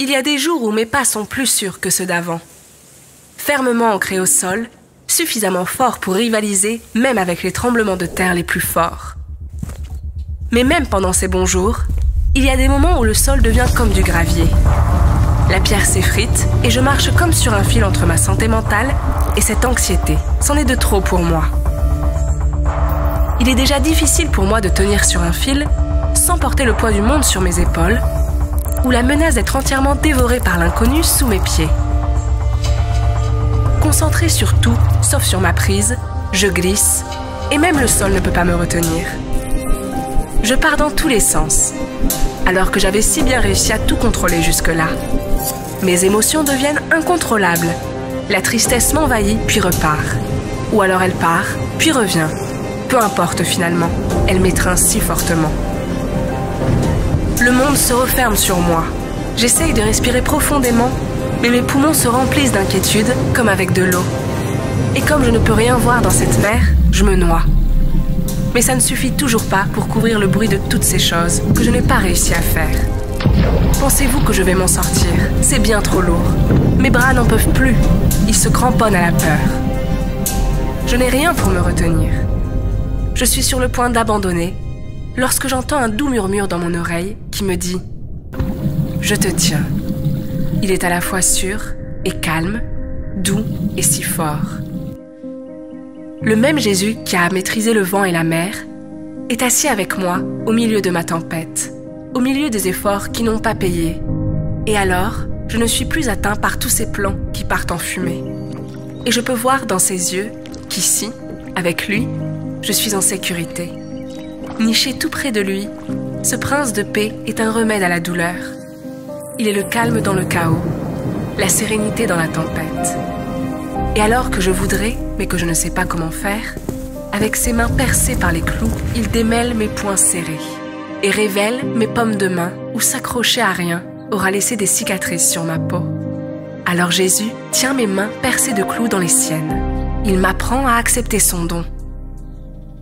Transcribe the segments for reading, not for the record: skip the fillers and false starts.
Il y a des jours où mes pas sont plus sûrs que ceux d'avant. Fermement ancrés au sol, suffisamment forts pour rivaliser même avec les tremblements de terre les plus forts. Mais même pendant ces bons jours, il y a des moments où le sol devient comme du gravier. La pierre s'effrite et je marche comme sur un fil entre ma santé mentale et cette anxiété. C'en est de trop pour moi. Il est déjà difficile pour moi de tenir sur un fil sans porter le poids du monde sur mes épaules ou la menace d'être entièrement dévorée par l'inconnu sous mes pieds. Concentré sur tout, sauf sur ma prise, je glisse et même le sol ne peut pas me retenir. Je pars dans tous les sens, alors que j'avais si bien réussi à tout contrôler jusque-là. Mes émotions deviennent incontrôlables. La tristesse m'envahit puis repart. Ou alors elle part, puis revient. Peu importe finalement, elle m'étreint si fortement. Le monde se referme sur moi. J'essaye de respirer profondément, mais mes poumons se remplissent d'inquiétude comme avec de l'eau. Et comme je ne peux rien voir dans cette mer, je me noie. Mais ça ne suffit toujours pas pour couvrir le bruit de toutes ces choses que je n'ai pas réussi à faire. Pensez-vous que je vais m'en sortir? C'est bien trop lourd. Mes bras n'en peuvent plus. Ils se cramponnent à la peur. Je n'ai rien pour me retenir. Je suis sur le point d'abandonner lorsque j'entends un doux murmure dans mon oreille qui me dit « Je te tiens ». Il est à la fois sûr et calme, doux et si fort. Le même Jésus qui a maîtrisé le vent et la mer est assis avec moi au milieu de ma tempête, au milieu des efforts qui n'ont pas payé. Et alors, je ne suis plus atteint par tous ces plans qui partent en fumée. Et je peux voir dans ses yeux qu'ici, avec lui, je suis en sécurité. Niché tout près de lui, ce prince de paix est un remède à la douleur. Il est le calme dans le chaos, la sérénité dans la tempête. Et alors que je voudrais, mais que je ne sais pas comment faire, avec ses mains percées par les clous, il démêle mes poings serrés et révèle mes paumes de main où s'accrocher à rien aura laissé des cicatrices sur ma peau. Alors Jésus tient mes mains percées de clous dans les siennes. Il m'apprend à accepter son don.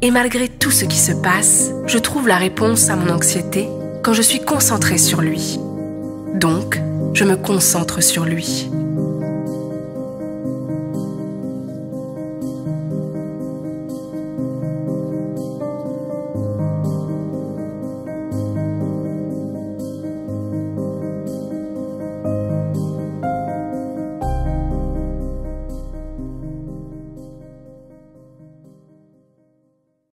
Et malgré tout ce qui se passe, je trouve la réponse à mon anxiété quand je suis concentrée sur lui. Donc, je me concentre sur lui.